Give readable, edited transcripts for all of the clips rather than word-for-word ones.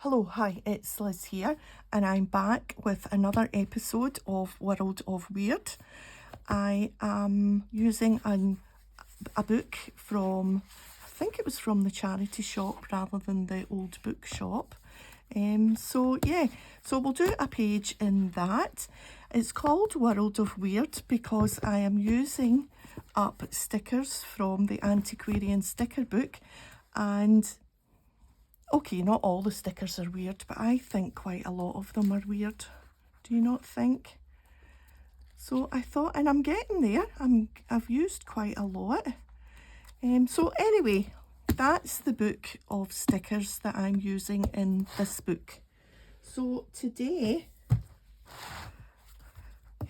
Hello, hi, it's Liz here, and I'm back with another episode of World of Weird. I am using a book from, I think it was from the charity shop rather than the old bookshop. So we'll do a page in that. It's called World of Weird because I am using up stickers from the Antiquarian Sticker book, and okay, not all the stickers are weird, but I think quite a lot of them are weird. Do you not think? So I thought, and I'm getting there. I've used quite a lot. So anyway, that's the book of stickers that I'm using in this book. So today,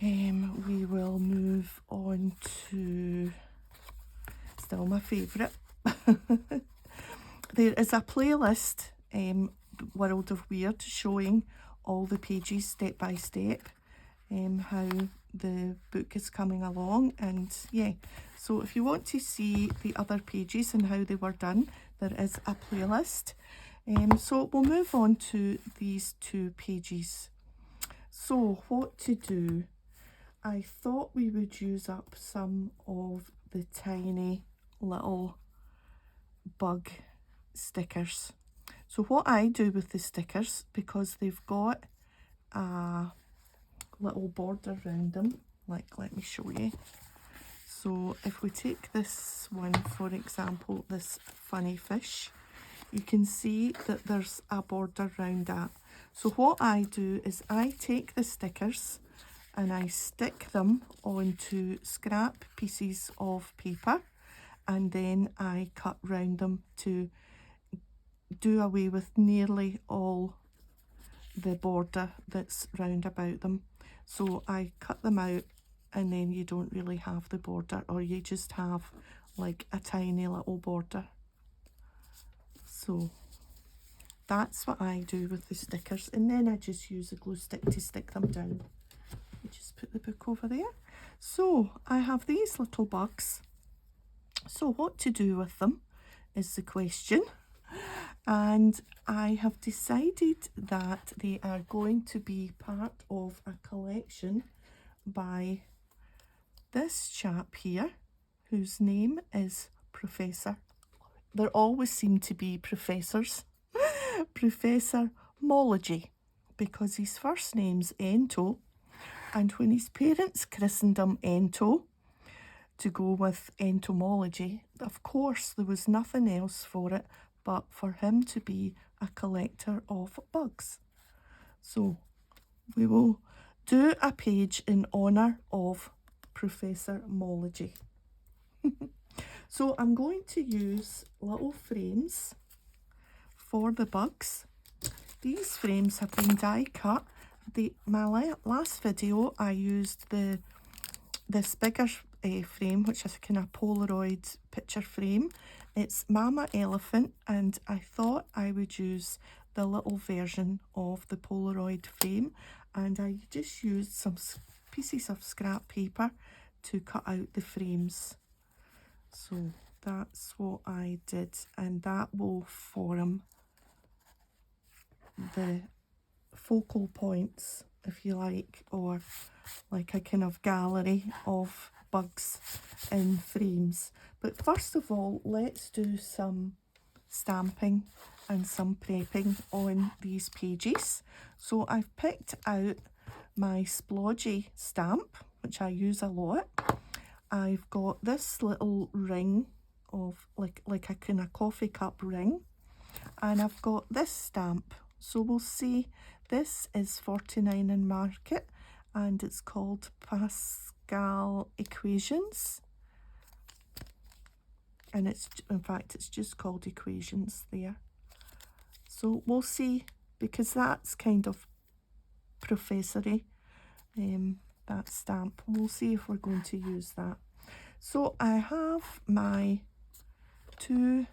we will move on to still my favourite. There is a playlist, World of Weird, showing all the pages step by step, how the book is coming along, and yeah, so if you want to see the other pages and how they were done, there is a playlist. So we'll move on to these two pages. So what to do? I thought we would use up some of the tiny little bug stickers. So what I do with the stickers, because they've got a little border around them, like, let me show you. So if we take this one, for example, this funny fish, you can see that there's a border around that. So what I do is I take the stickers and I stick them onto scrap pieces of paper, and then I cut round them to do away with nearly all the border that's round about them. So I cut them out, and then you don't really have the border, or you just have like a tiny little border. So that's what I do with the stickers, and then I just use a glue stick to stick them down. You just put the book over there. So I have these little bugs. So what to do with them is the question. And I have decided that they are going to be part of a collection by this chap here, whose name is Professor. There always seem to be professors. Professor Mology, because his first name's Ento, and when his parents christened him Ento to go with entomology, of course there was nothing else for it but for him to be a collector of bugs. So we will do a page in honour of Professor Mology. So I'm going to use little frames for the bugs. These frames have been die cut. My last video I used this bigger frame, which is a kind of Polaroid picture frame. It's Mama Elephant, and I thought I would use the little version of the Polaroid frame, and I just used some pieces of scrap paper to cut out the frames. So that's what I did, and that will form the focal points, if you like, or like a kind of gallery of bugs in frames. But first of all, let's do some stamping and some prepping on these pages. So I've picked out my splodgy stamp, which I use a lot. I've got this little ring of like a kind of coffee cup ring, and I've got this stamp. So we'll see, this is 49 in market, and it's called Pascal Equations, and it's, in fact, it's just called Equations there. So we'll see, because that's kind of professory, that stamp. We'll see if we're going to use that. So I have my 2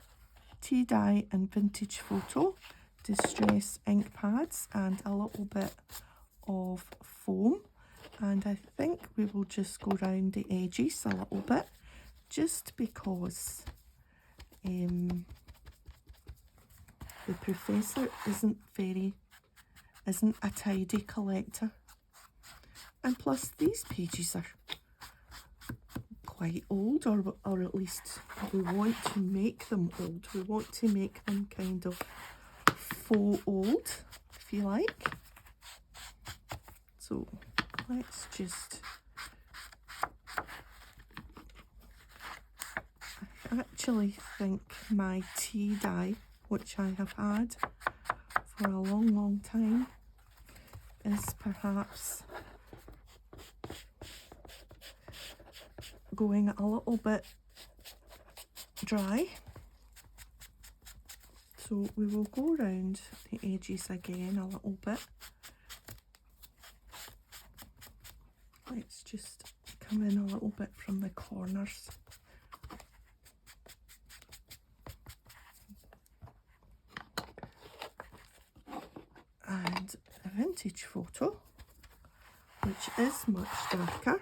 tea dye and vintage photo distress ink pads and a little bit of foam, and I think we will just go round the edges a little bit, just because the professor isn't a tidy collector. And plus these pages are quite old, or at least we want to make them old. We want to make them kind of faux old, if you like. So let's just, I actually think my tea dye, which I have had for a long time, is perhaps going a little bit dry. So we will go around the edges again a little bit. Let's just come in a little bit from the corners. And a vintage photo, which is much darker.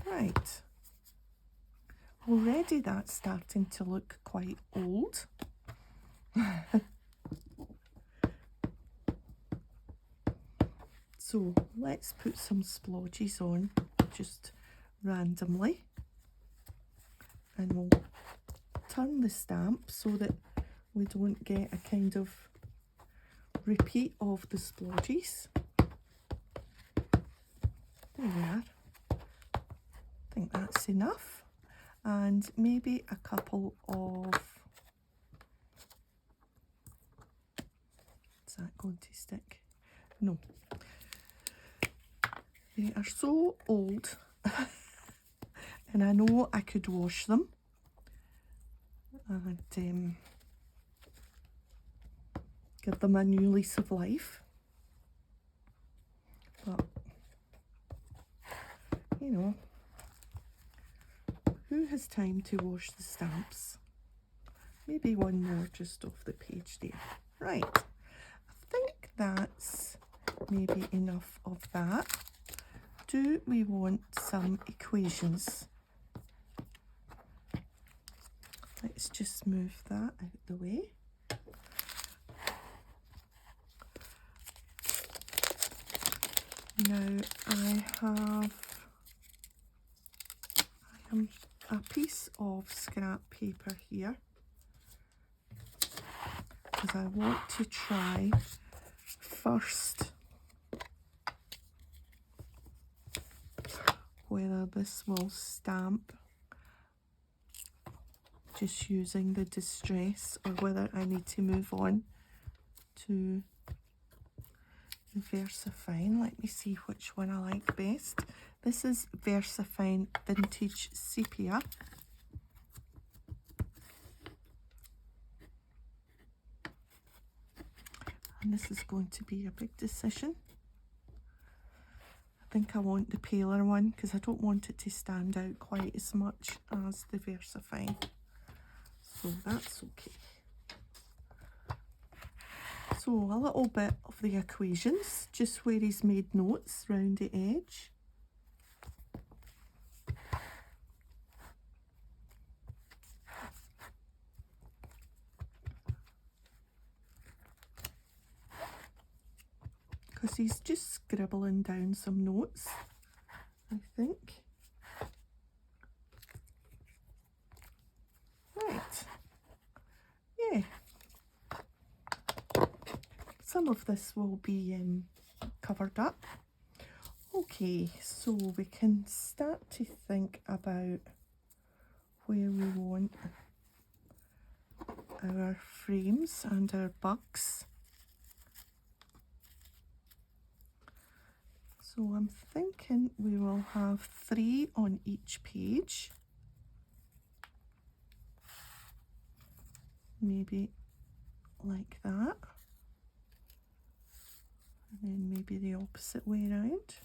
Right, already that's starting to look quite old. So let's put some splodges on just randomly, and we'll turn the stamp so that we don't get a kind of repeat of the splodges. There we are. I think that's enough, and maybe a couple of, is that going to stick? No, they are so old and I know I could wash them and give them a new lease of life, but you know, who has time to wash the stamps? Maybe one more just off the page there. Right, I think that's maybe enough of that. Do we want some equations? Let's just move that out the way. Now I have a piece of scrap paper here, because I want to try first whether this will stamp just using the distress, or whether I need to move on to the VersaFine. Let me see which one I like best. This is VersaFine Vintage Sepia. And this is going to be a big decision. I think I want the paler one because I don't want it to stand out quite as much as the VersaFine. So that's okay. So a little bit of the equations, just where he's made notes round the edge. Because he's just scribbling down some notes, I think. Right. Yeah. Some of this will be covered up. Okay, so we can start to think about where we want our frames and our bugs. So I'm thinking we will have 3 on each page. Maybe like that. and then maybe the opposite way around.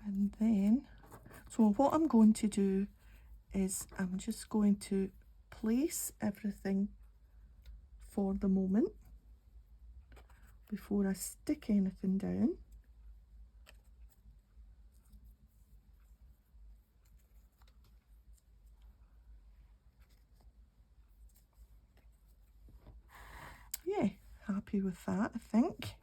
And then, so what I'm going to do is I'm just going to place everything for the moment before I stick anything down. Yeah, happy with that, I think.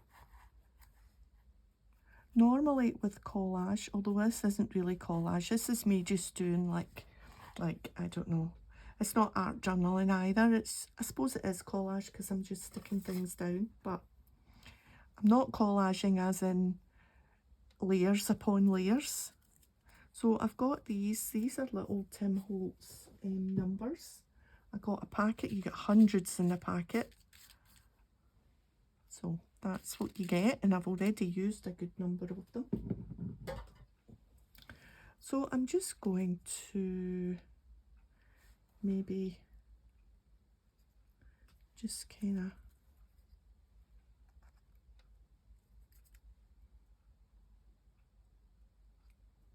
Normally with collage, although this isn't really collage, this is me just doing like I don't know, it's not art journaling either. It's, I suppose it is collage because I'm just sticking things down, but I'm not collaging as in layers upon layers. So I've got these are little Tim Holtz numbers. I got a packet, you get hundreds in the packet. So that's what you get, and I've already used a good number of them. So I'm just going to maybe just kind of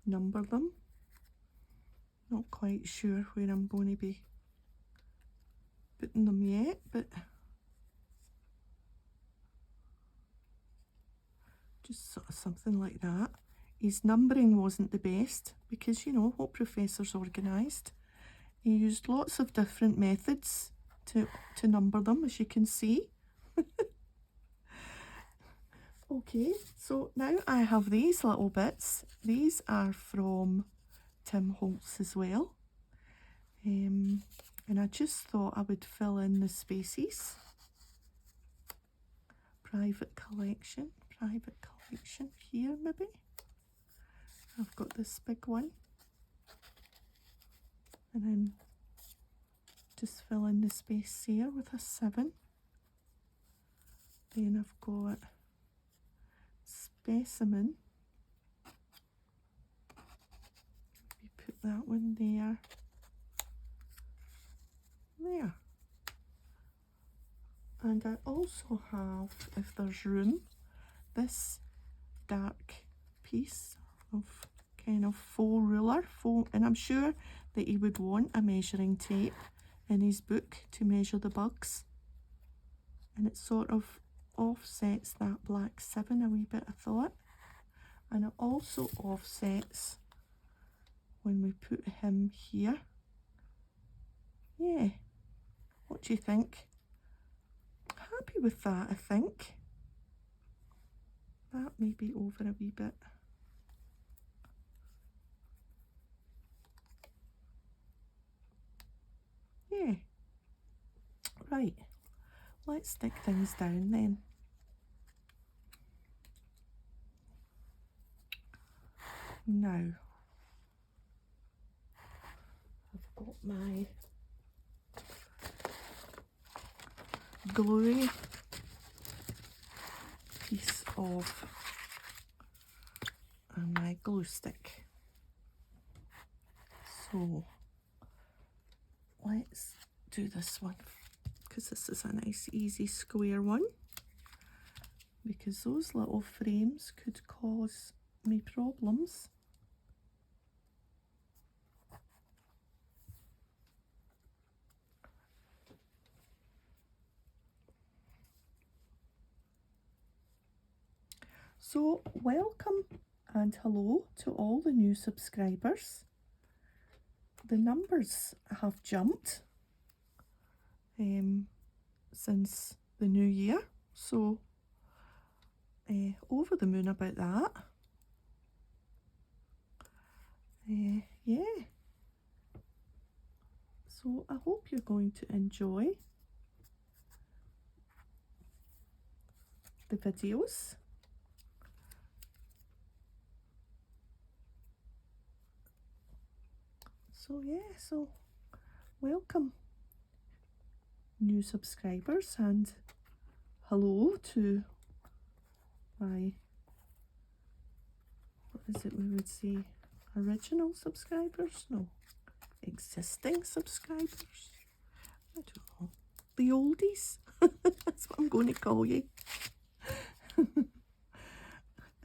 number them. Not quite sure where I'm going to be putting them yet, but just sort of something like that. His numbering wasn't the best because, you know, what professor's organised. He used lots of different methods to number them, as you can see. Okay, so now I have these little bits. These are from Tim Holtz as well. And I just thought I would fill in the spaces. Private collection here maybe. I've got this big one. And then just fill in the space here with a 7. Then I've got specimen. We put that one there. There. And I also have, if there's room, this dark piece of kind of faux ruler, and I'm sure that he would want a measuring tape in his book to measure the bugs, and it sort of offsets that black 7 a wee bit, I thought, and it also offsets when we put him here. Yeah, what do you think? Happy with that, I think. That may be over a wee bit. Yeah. Right, let's stick things down then. Now, I've got my gluey piece of my glue stick. So let's do this one because this is a nice easy square one, because those little frames could cause me problems. So welcome and hello to all the new subscribers. The numbers have jumped since the new year, so over the moon about that. Yeah, so I hope you're going to enjoy the videos. So yeah, so welcome new subscribers, and hello to my, what is it we would say, original subscribers? No, existing subscribers. don't know, the oldies. That's what I'm going to call you.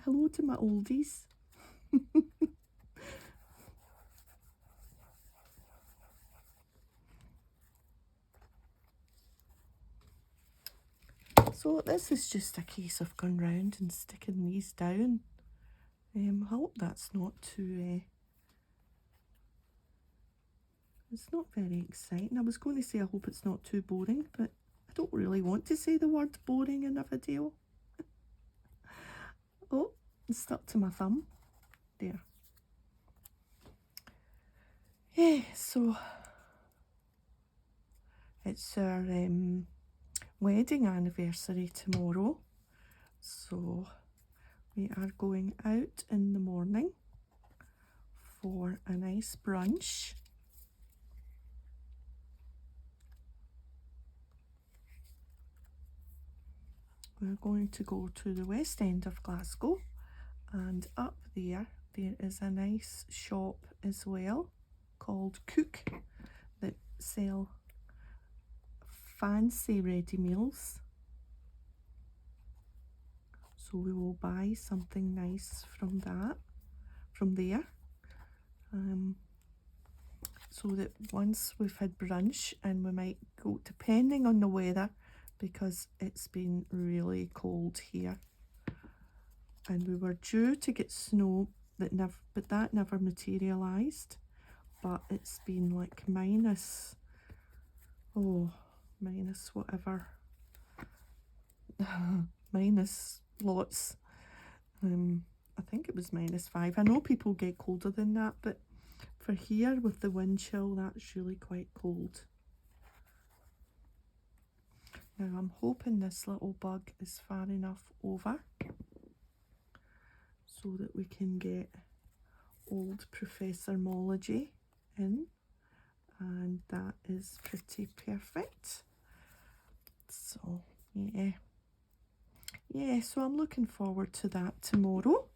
Hello to my oldies. So this is just a case of going round and sticking these down. I hope that's not too... it's not very exciting. I was going to say I hope it's not too boring, but I don't really want to say the word boring in a video. Oh, it's stuck to my thumb. There. Yeah, so it's our wedding anniversary tomorrow. So we are going out in the morning for a nice brunch. We're going to go to the west end of Glasgow, and up there is a nice shop as well called Cook that sell fancy ready meals. So we will buy something nice from there. So that once we've had brunch, and we might go, depending on the weather, because it's been really cold here, and we were due to get snow but that never materialized. But it's been like minus whatever, minus lots. I think it was -5. I know people get colder than that, but for here with the wind chill, that's really quite cold. Now I'm hoping this little bug is far enough over so that we can get old Professor Mology in, and that is pretty perfect. So yeah, so I'm looking forward to that tomorrow.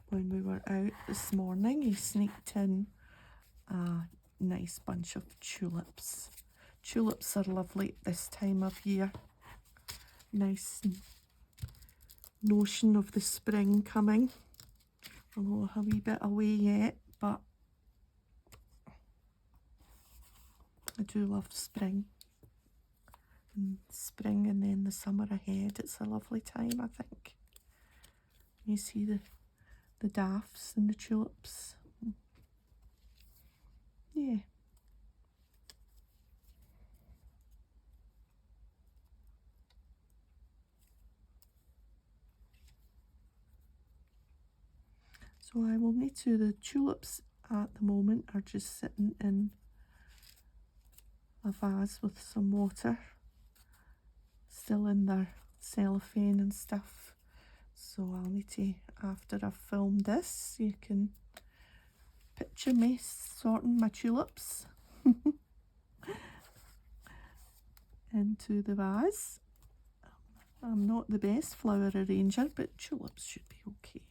When we were out this morning, he sneaked in a nice bunch of tulips. Tulips are lovely at this time of year. Nice notion of the spring coming. Although a wee bit away yet, but I do love spring. And spring and then the summer ahead. It's a lovely time, I think. You see the daffs and the tulips. Yeah. So I will need to, the tulips at the moment are just sitting in a vase with some water, still in their cellophane and stuff. So I'll need to, after I've filmed this, you can picture me sorting my tulips into the vase. I'm not the best flower arranger, but tulips should be okay.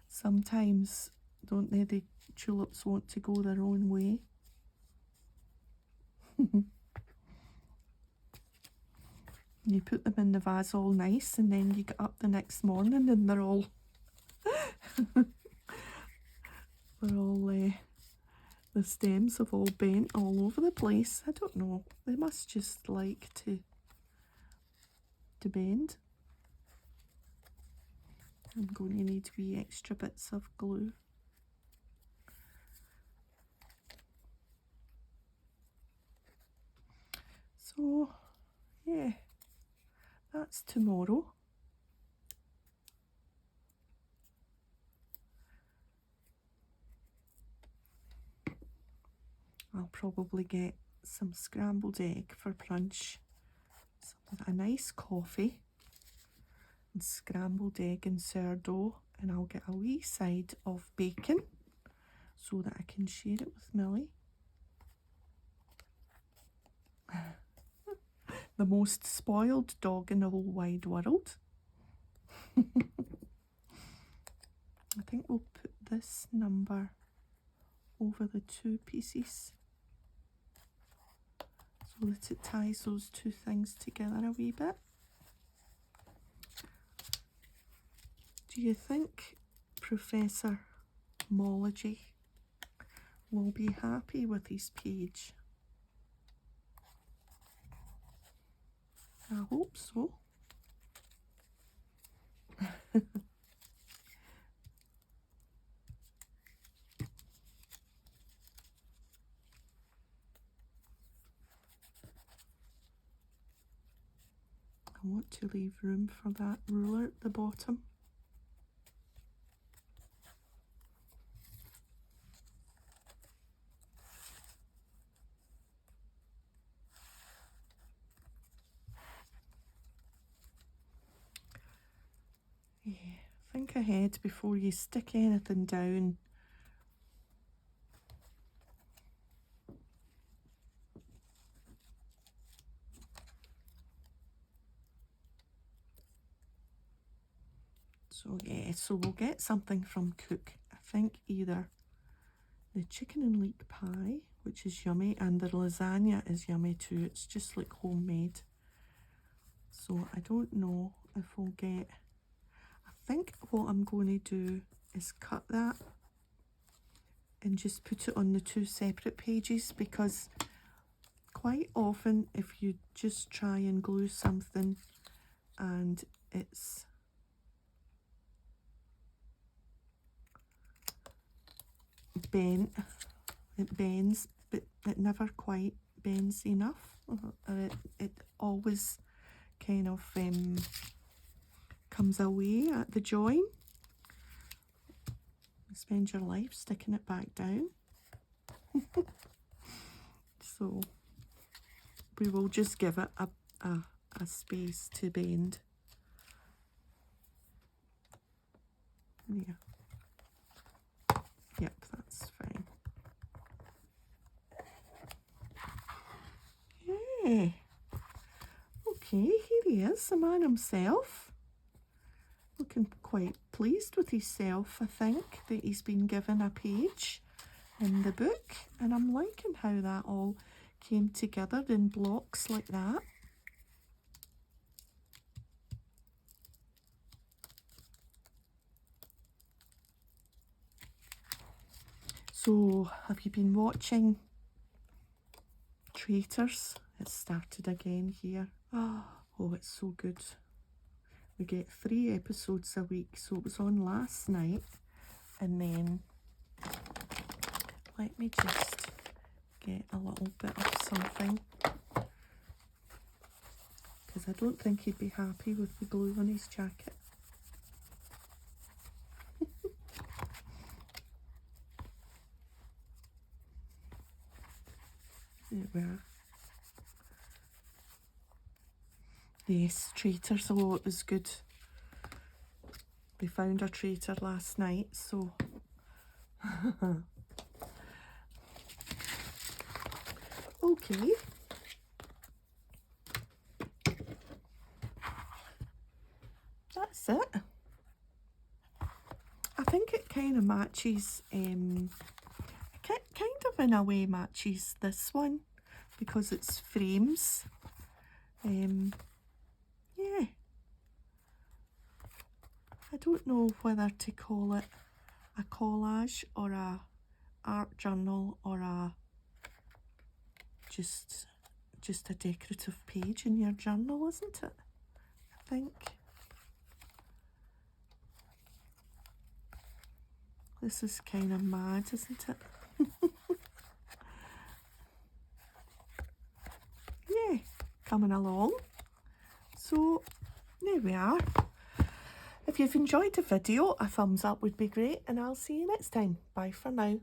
Sometimes, don't they, the tulips want to go their own way. You put them in the vase all nice, and then you get up the next morning and they're all the stems have all bent all over the place. I don't know, they must just like to bend. I'm going to need wee extra bits of glue. So yeah, that's tomorrow. I'll probably get some scrambled egg for brunch, a nice coffee, and scrambled egg and sourdough, and I'll get a wee side of bacon so that I can share it with Millie. The most spoiled dog in the whole wide world. I think we'll put this number over the two pieces so that it ties those two things together a wee bit. Do you think Professor Collage will be happy with his page? I hope so. I want to leave room for that ruler at the bottom. Yeah, think ahead before you stick anything down. So yeah, so we'll get something from Cook. I think either the chicken and leek pie, which is yummy, and the lasagna is yummy too. It's just like homemade. So I don't know if we'll get... I think what I'm going to do is cut that and just put it on the two separate pages, because quite often if you just try and glue something and it's bent, it bends, but it never quite bends enough, or it always kind of comes away at the join. You spend your life sticking it back down. So we will just give it a space to bend. Yeah. Yep, that's fine. Yeah. Okay, here he is, the man himself. Looking quite pleased with himself, I think, that he's been given a page in the book. And I'm liking how that all came together in blocks like that. So, have you been watching Traitors? It started again here. Oh, it's so good. We get 3 episodes a week, so it was on last night. And then, let me just get a little bit of something, because I don't think he'd be happy with the glue on his jacket. There we are. Yes, Traitors. Oh, it was good. We found a traitor last night, so... Okay. That's it. I think it kind of matches, kind of in a way matches this one, because it's frames. Yeah. I don't know whether to call it a collage or a art journal or a just a decorative page in your journal, isn't it? I think. This is kind of mad, isn't it? Yeah, coming along. So, there we are. If you've enjoyed the video, a thumbs up would be great, and I'll see you next time. Bye for now.